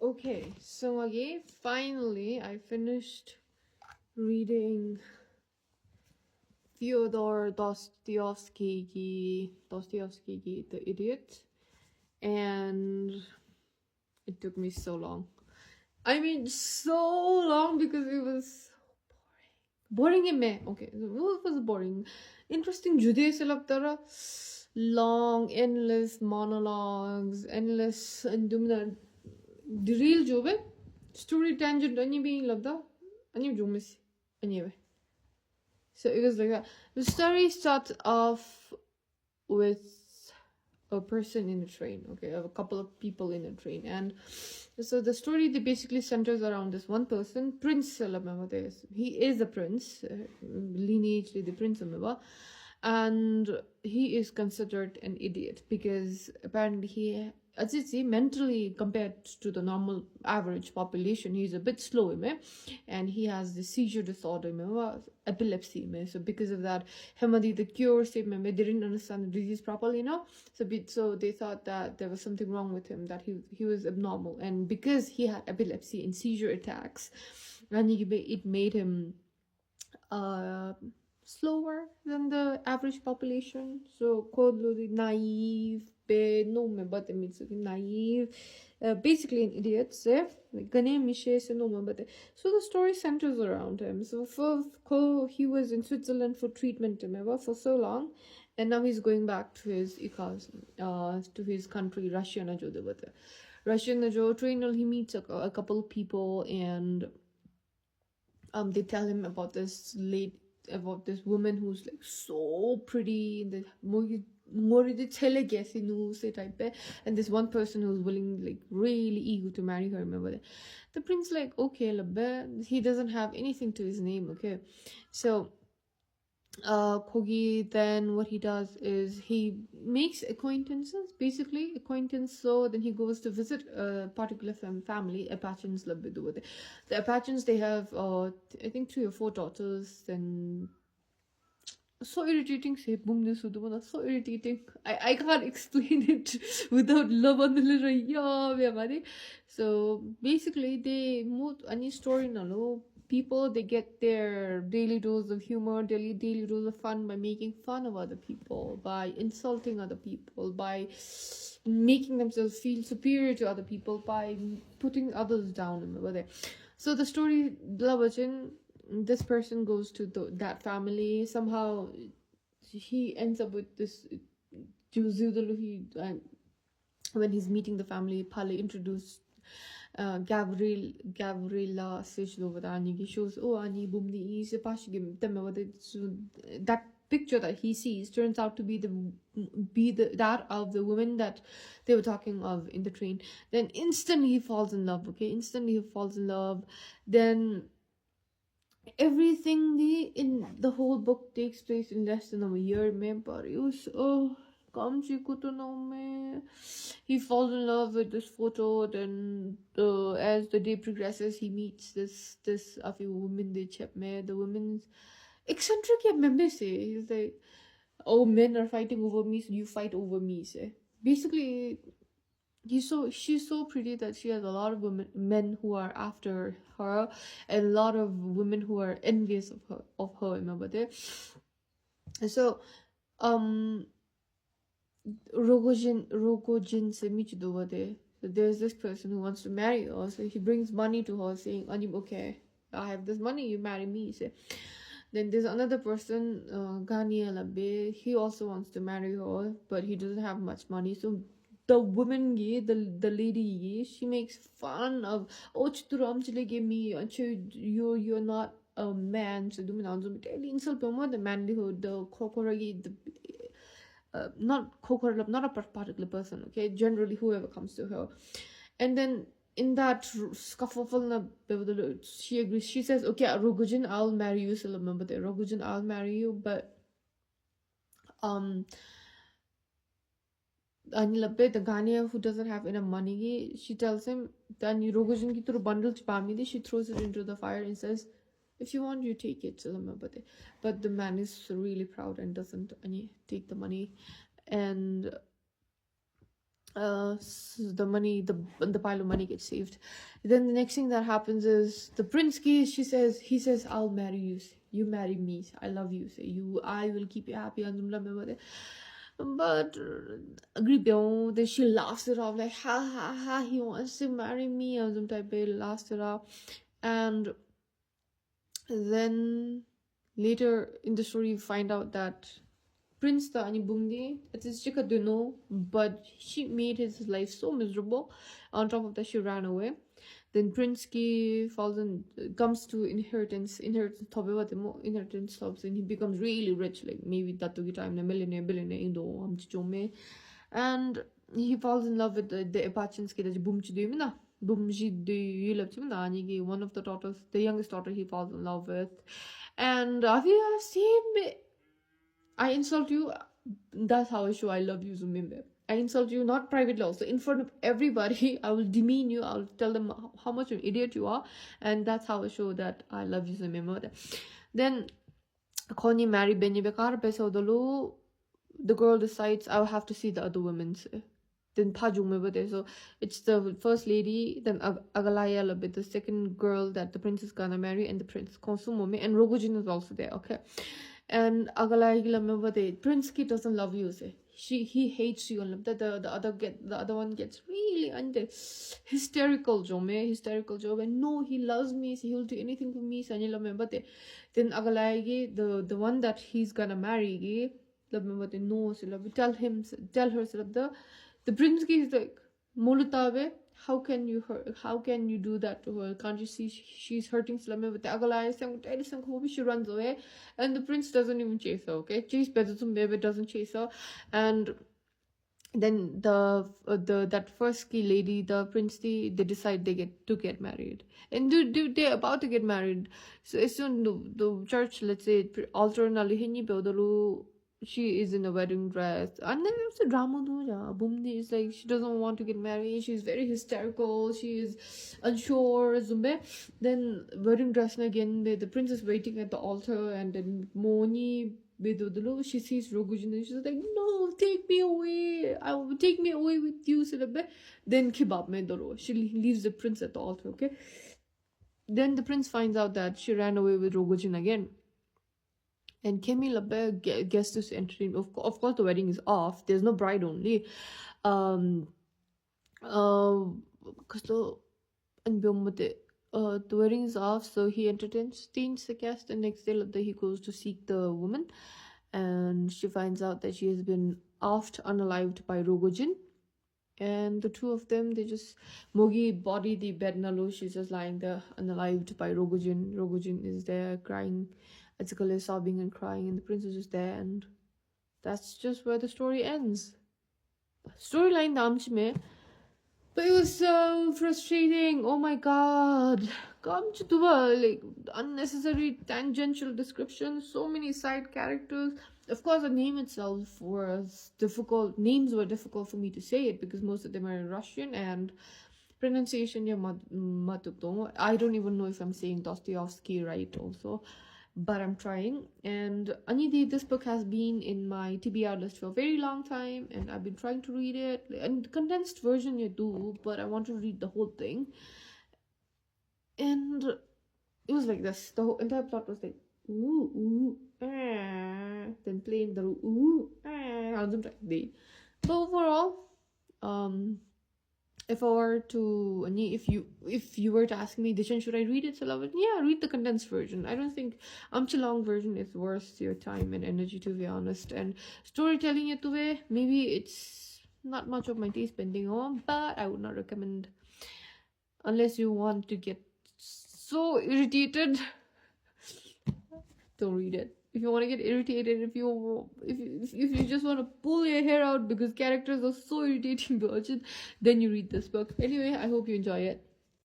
Okay, so again, finally, I finished reading Fyodor Dostoevsky, The Idiot, and it took me so long. I mean, so long because it was boring. Okay, what was boring? Interesting जुदे से लगता रहा long, endless monologues, endless and the real job story tangent any being लगता any जो miss anyway. So it was like that. The story starts off with a person in a train, okay, a couple of people in a train, and so the story that basically centers around this one person, Prince Salamama. He is a prince, lineage the prince Amaba, and he is considered an idiot because apparently he Ajitsi mentally compared to the normal average population, he's a bit slow, and he has the seizure disorder, epilepsy. So because of that, Hamadi the cure, they didn't understand the disease properly, so they thought that there was something wrong with him, that he was abnormal, and because he had epilepsy and seizure attacks, and it made him uh slower than the average population. So called naive, no me but naive, basically an idiot. So the story centers around him. So he was in Switzerland for treatment, remember, for so long, and now he's going back to his to his country, Russia. Russia train, he meets a couple of people, and they tell him about about this woman who's like so pretty, and and this one person who's willing, like really eager to marry her, remember that. The prince like, okay, he doesn't have anything to his name, okay. So Kogi, then what he does is he makes acquaintances, basically acquaintance. So then he goes to visit a particular family, Apache's. The Apache's, they have I think 3 or 4 daughters. Then so irritating, say boom this so irritating. I can't explain it without love on the little yeah. So basically they move any story no people, they get their daily dose of humor, daily dose of fun by making fun of other people, by insulting other people, by making themselves feel superior to other people, by putting others down. Remember there. So the story, this person goes to that family. Somehow he ends up with this when he's meeting the family, Pale introduced Gavrila Sishdovadani. He shows, oh, Ani Bumni is a Pashigim. So that picture that he sees turns out to be that of the woman that they were talking of in the train. Then instantly he falls in love, okay? Instantly he falls in love. Then everything in the whole book takes place in less than a year, man. But it was he falls in love with this photo. Then as the day progresses, he meets this of a woman. The woman's eccentric. He's like, oh, men are fighting over me, so you fight over me. Say basically. She's so pretty that she has a lot of men who are after her, and a lot of women who are envious of her. Remember that. So Rogojin se michidovade. So there's this person who wants to marry her, so he brings money to her, saying, okay, I have this money, you marry me. Say. Then there's another person, Ghania Labe. He also wants to marry her, but he doesn't have much money. So the woman, the lady, she makes fun of, oh, you're not a man. So insult the manlyhood, the kokoragi, not a particular person, okay, generally whoever comes to her. And then in that scuffle, she agrees. She says, okay, Rogujin, I'll marry you. So remember that, Rogujin, I'll marry you. But Anilabbe, the Ghania who doesn't have enough money, she tells him, then Rogujin ki through bundle chpamidi, she throws it into the fire and says, if you want, you take it. So remember that. But the man is really proud and doesn't take the money. And the money, the pile of money gets saved. Then the next thing that happens is the Prinsky, he says, I'll marry you. You marry me. I love you. Say you, I will keep you happy. But then she laughs it off like, ha ha ha, he wants to marry me. And some type of laughs it off. And then later in the story, you find out that Prince the ani bungdi, it is chika duno, but she made his life so miserable. On top of that, she ran away. Then Prince ki comes to inheritance stops, and he becomes really rich, like maybe that took time, a millionaire, billionaire, and he falls in love with the Apachans ki the boom chidimina. Boom one of the daughters, the youngest daughter he falls in love with. And have you seen me? I insult you, that's how I show I love you, Zumimbe. I insult you, not privately also, in front of everybody. I will demean you, I'll tell them how much an idiot you are, and that's how I show that I love you, Zumimbe. Then, Koni marry Benny Bekar, the girl decides, I'll have to see the other women. Then so it's the first lady, then Agalaya a bit, the second girl that the prince is gonna marry, and the prince Konsumome, and Rogojin is also there, okay? And Agalaya Prince Ki doesn't love you, say. He hates you, and the other one gets really hysterical, hysterical, and no, he loves me, so he'll do anything for me, then Agalaya, the one that he's gonna marry, no, tell her, the prince is like, Molutabe, how can you do that to her? Can't you see she's hurting Salame with the Agalaya? She runs away, and the prince doesn't even chase her, okay? Chase Bedouin baby doesn't chase her. And then that first key lady, the prince, they decide they get married, and they're about to get married. So as soon the church, let's say altar nalihini beodalu, she is in a wedding dress, and then it's a drama Bumdi is like, she doesn't want to get married, she's very hysterical, she is unsure, Zumbe. Then wedding dress again, the prince is waiting at the altar, and then Moni Bedodulu, she sees Rogujin, and she's like, no, take me away with you, then Kebab Medoro, she leaves the prince at the altar, okay? Then the prince finds out that she ran away with Rogojin again. And Kemi Labbe gets to entertain. Of course, the wedding is off. There's no bride only. Because the wedding is off, so he entertains the guest. And next day, he goes to seek the woman, and she finds out that she has been offed unalived by Rogojin. And the two of them, they just Mogi body the bed nalo. She's just lying there unalived by Rogojin. Rogojin is there crying. Etsuko is sobbing and crying, and the prince is just there, and that's just where the story ends. Storyline namchme, but it was so frustrating. Oh my god, like unnecessary tangential descriptions, so many side characters. Of course, the name itself was difficult. Names were difficult for me to say it because most of them are in Russian, and pronunciation I don't even know if I'm saying Dostoevsky right also. But I'm trying. And Anidi, this book has been in my TBR list for a very long time, and I've been trying to read it. And condensed version you do, but I want to read the whole thing. And it was like this. The whole entire plot was like, ooh, then playing the ooh, but overall, if you were to ask me, Dishan, should I read it? Yeah, read the condensed version. I don't think long version is worth your time and energy, to be honest. And storytelling maybe it's not much of my taste bending on, but I would not recommend unless you want to get so irritated. Don't read it. If you want to get irritated, if you just want to pull your hair out because characters are so irritating, then you read this book. Anyway, I hope you enjoy it.